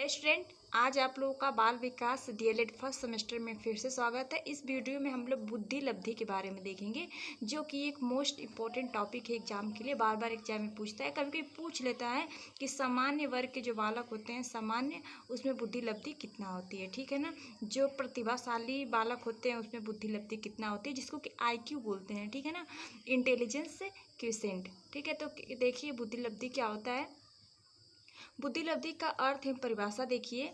Student, आज आप लोगों का बाल विकास डीएलएड फर्स्ट सेमेस्टर में फिर से स्वागत है। इस वीडियो में हम लोग बुद्धि लब्धि के बारे में देखेंगे, जो कि एक मोस्ट इम्पॉर्टेंट टॉपिक है एग्जाम के लिए। बार बार एग्जाम में पूछता है, कभी कभी पूछ लेता है कि सामान्य वर्ग के जो बालक होते हैं सामान्य, उसमें बुद्धि लब्धि कितना होती है। ठीक है ना। जो प्रतिभाशाली बालक होते हैं उसमें बुद्धि लब्धि कितना होती है, जिसको कि IQ बोलते हैं। ठीक है ना, इंटेलिजेंस क्विसेंट। ठीक है, तो देखिए बुद्धि लब्धि क्या होता है। बुद्धि लब्धि का अर्थ है, परिभाषा देखिए।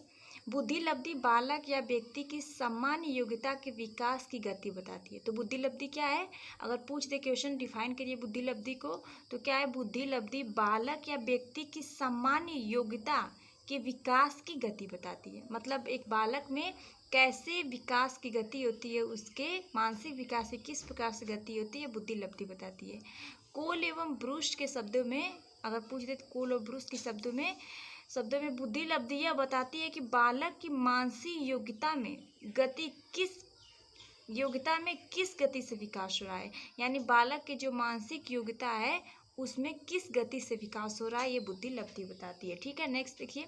बुद्धि लब्धि बालक या व्यक्ति की सामान्य योग्यता के विकास की गति बताती है। तो बुद्धि लब्धि क्या है, अगर पूछ दे क्वेश्चन डिफाइन करिए बुद्धि लब्धि को, तो क्या है, बुद्धि लब्धि बालक या व्यक्ति की सामान्य योग्यता के विकास की गति बताती है। मतलब एक बालक में कैसे विकास की गति होती है, उसके मानसिक विकास की किस प्रकार से गति होती है, बुद्धि लब्धि बताती है। कोल एवं ब्रूस्ट के शब्दों में अगर पूछ दे तो कोल और ब्रूस्ट के शब्दों में बुद्धि लब्धि यह बताती है कि बालक की मानसिक योग्यता में किस गति से विकास हो रहा है। यानी बालक के जो मानसिक योग्यता है उसमें किस गति से विकास हो रहा है, ये बुद्धि लब्धि बताती है। ठीक है, नेक्स्ट देखिए।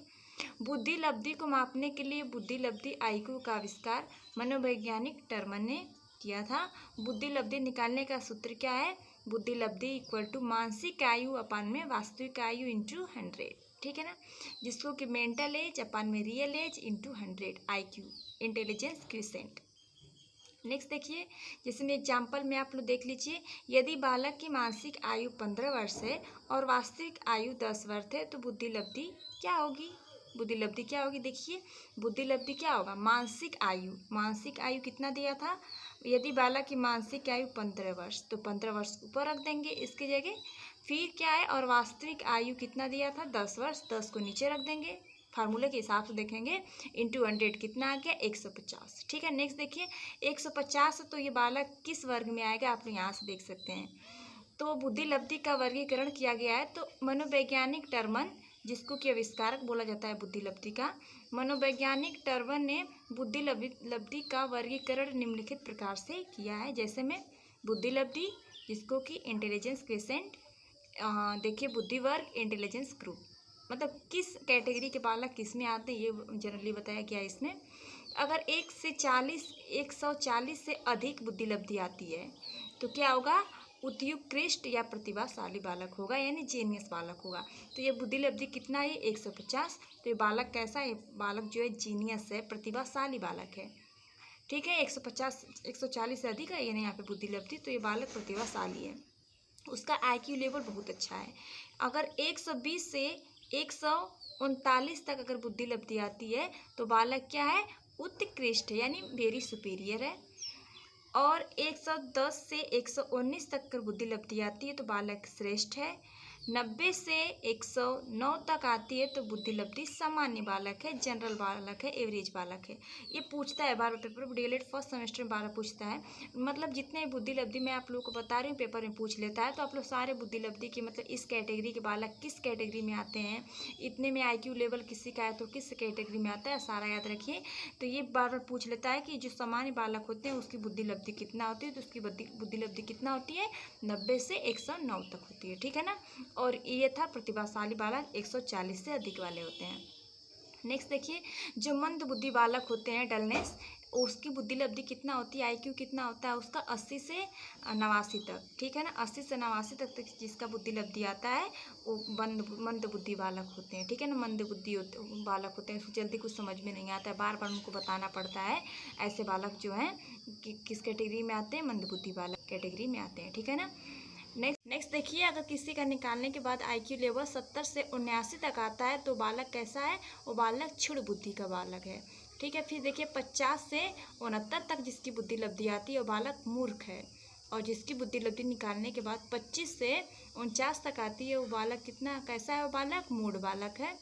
बुद्धि लब्धि को मापने के लिए बुद्धि लब्धि IQ का आविष्कार मनोवैज्ञानिक टर्मन ने किया था। बुद्धि लब्धि निकालने का सूत्र क्या है, बुद्धि लब्धि इक्वल टू मानसिक आयु अपान में वास्तविक आयु इंटू 100। ठीक है ना, जिसको कि मेंटल एज अपान में real age into 100 IQ, intelligence quotient. Next देखिए, जैसे में एग्जाम्पल में आप लोग देख लीजिए। यदि बालक की मानसिक आयु 15 वर्ष है और वास्तविक आयु 10 वर्ष है तो बुद्धि लब्धि क्या होगी। बुद्धि लब्धि क्या होगी, देखिए बुद्धि लब्धि क्या होगा, मानसिक आयु कितना दिया था। यदि बालक की मानसिक आयु 15 वर्ष तो 15 वर्ष ऊपर रख देंगे इसकी जगह। फिर क्या है, और वास्तविक आयु कितना दिया था, 10 वर्ष, 10 को नीचे रख देंगे। फार्मूला के हिसाब से देखेंगे, इंटू 100 कितना आ गया, 150। ठीक है, नेक्स्ट देखिए 150, तो ये बालक किस वर्ग में आएगा, आप लोग यहाँ से देख सकते हैं। तो बुद्धि लब्धि का वर्गीकरण किया गया है। तो मनोवैज्ञानिक टर्मन, जिसको कि आविष्कारक बोला जाता है बुद्धि लब्धि का, मनोवैज्ञानिक टर्मन ने बुद्धि लब्धि का वर्गीकरण निम्नलिखित प्रकार से किया है। जैसे में बुद्धि लब्धि, जिसको कि इंटेलिजेंस क्विसेंट, देखिए बुद्धि वर्ग, इंटेलिजेंस ग्रुप, मतलब किस कैटेगरी के बालक किस में आते हैं ये जनरली बताया गया है इसमें। अगर 140 से अधिक बुद्धि लब्धि आती है तो क्या होगा, उत्कृष्ट या प्रतिभाशाली बालक होगा, यानी जीनियस बालक होगा। तो ये बुद्धि लब्धि कितना है, 150। तो ये बालक कैसा है, बालक जो है जीनियस है, प्रतिभाशाली बालक है। ठीक है, 140 से अधिक है यानी यहाँ पे बुद्धि लब्धि, तो ये बालक प्रतिभाशाली है, उसका IQ लेवल बहुत अच्छा है। अगर 120 से 139 तक अगर बुद्धि लब्धि आती है तो बालक क्या है, उत्कृष्ट है, यानी वेरी सुपीरियर है। और 110 से 119 तक अगर बुद्धि लब्धि आती है तो बालक श्रेष्ठ है। 90 से 109 तक आती है तो बुद्धि लब्धि सामान्य बालक है, जनरल बालक है, एवरेज बालक है। ये पूछता है बार पेपर में, डीएलएड फर्स्ट सेमेस्टर में बार पूछता है। मतलब जितने बुद्धि लब्धि मैं आप लोगों को बता रही हूँ पेपर में पूछ लेता है। तो आप लोग सारे बुद्धि लब्धि की, मतलब इस कैटेगरी के बालक किस कैटेगरी में आते हैं, इतने में IQ लेवल किसी का है तो किस कैटेगरी में आता है, सारा याद रखिए। तो ये बार बार पूछ लेता है कि जो सामान्य बालक होते हैं उसकी बुद्धि लब्धि कितना होती है, तो उसकी बुद्धि लब्धि कितना होती है, 90 से 109 तक होती है। ठीक है ना, और ये था प्रतिभाशाली बालक 140 से अधिक वाले होते हैं। नेक्स्ट देखिए, जो मंद बुद्धि बालक होते हैं, डलनेस, उसकी बुद्धि लब्धि कितना होती है, IQ कितना होता है उसका, 80 से 89 तक। ठीक है ना, 80 से 89 तक जिसका बुद्धि लब्धि आता है वो मंद बुद्धि बालक होते हैं। ठीक है ना, मंद बुद्धि बालक होते हैं, जल्दी कुछ समझ में नहीं आता है, बार बार उनको बताना पड़ता है। ऐसे बालक जो हैं किस कैटेगरी में आते हैं, मंद बुद्धि बालक कैटेगरी में आते हैं। ठीक है ना। नेक्स्ट देखिए, अगर किसी का निकालने के बाद IQ लेवल 70 से 79 तक आता है तो बालक कैसा है, वो बालक क्षुण बुद्धि का बालक है। ठीक है, फिर देखिए 50 से 69 तक जिसकी बुद्धि लब्धि आती है वो बालक मूर्ख है। और जिसकी बुद्धि लब्धि निकालने के बाद 25 से 49 तक आती है वो बालक कितना कैसा है, वो बालक मूढ़ बालक है।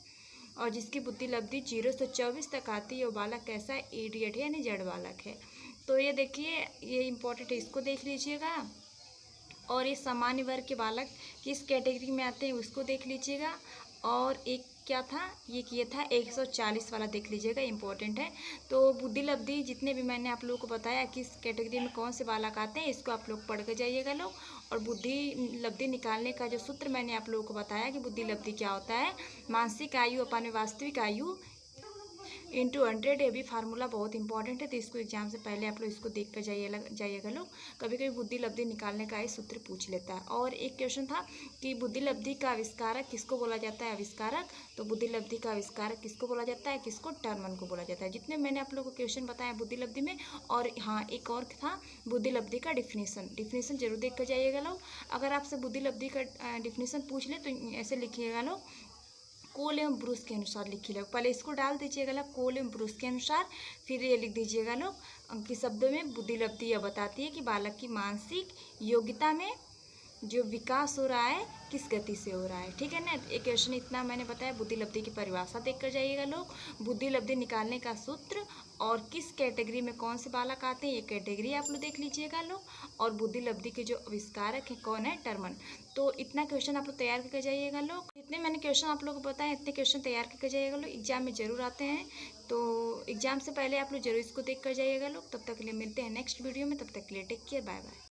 और जिसकी बुद्धि लब्धि 0 से 24 तक आती है वो बालक कैसा है, इडियट है, यानी जड़ बालक है। तो ये देखिए, ये इंपॉर्टेंट है, इसको देख लीजिएगा। और ये सामान्य वर्ग के बालक किस कैटेगरी में आते हैं उसको देख लीजिएगा। और एक क्या था, ये था 140 वाला, देख लीजिएगा, इंपॉर्टेंट है। तो बुद्धि लब्धि जितने भी मैंने आप लोगों को बताया किस कैटेगरी में कौन से बालक आते हैं, इसको आप लोग पढ़ के जाइएगा लोग। और बुद्धि लब्धि निकालने का जो सूत्र मैंने आप लोगों को बताया कि बुद्धि लब्धि क्या होता है, मानसिक आयु अपन वास्तविक आयु इंटू 100, ये भी फार्मूला बहुत इंपॉर्टेंट है, तो इसको एग्जाम से पहले आप लोग इसको देख कर जाइएगा लोग। कभी कभी बुद्धि लब्धि निकालने का ये सूत्र पूछ लेता है। और एक क्वेश्चन था कि बुद्धि लब्धि का आविष्कारक किसको बोला जाता है, आविष्कारक, तो बुद्धि लब्धि का आविष्कारक किसको बोला जाता है, किसको, टर्मन को बोला जाता है। जितने मैंने आप लोगों को क्वेश्चन बताया बुद्धि लब्धि में। और हाँ, एक और था बुद्धि लब्धि का डिफिनीसन जरूर देख कर जाइएगा लोग। अगर आपसे बुद्धि लब्धि का डिफिनीसन पूछ ले तो ऐसे लिखिएगा लोग, कोल एवं ब्रूस के अनुसार लिखिएगा। पहले इसको डाल दीजिएगा लोग, कोल एवं ब्रूस के अनुसार, फिर ये लिख दीजिएगा लोग कि शब्दों में बुद्धि लब्धि यह बताती है कि बालक की मानसिक योग्यता में जो विकास हो रहा है किस गति से हो रहा है। ठीक है ना। एक क्वेश्चन इतना मैंने बताया। बुद्धि लब्धि की परिभाषा देख कर जाइएगा लोग, बुद्धि लब्धि निकालने का सूत्र, और किस कैटेगरी में कौन से बालक आते हैं ये कैटेगरी आप लोग देख लीजिएगा लोग, और बुद्धि लब्धि के जो आविष्कारक है कौन है, टर्मन। तो इतना क्वेश्चन आप लोग तैयार करके जाइएगा लोग। जितने मैंने क्वेश्चन आप लोगों को बताया इतने क्वेश्चन तैयार करके जाइएगा लोग, एग्जाम में जरूर आते हैं। तो एग्जाम से पहले आप लोग जरूर इसको देख कर जाइएगा लोग। तब तक के लिए मिलते हैं नेक्स्ट वीडियो में, तब तक के लिए टेक केयर, बाय बाय।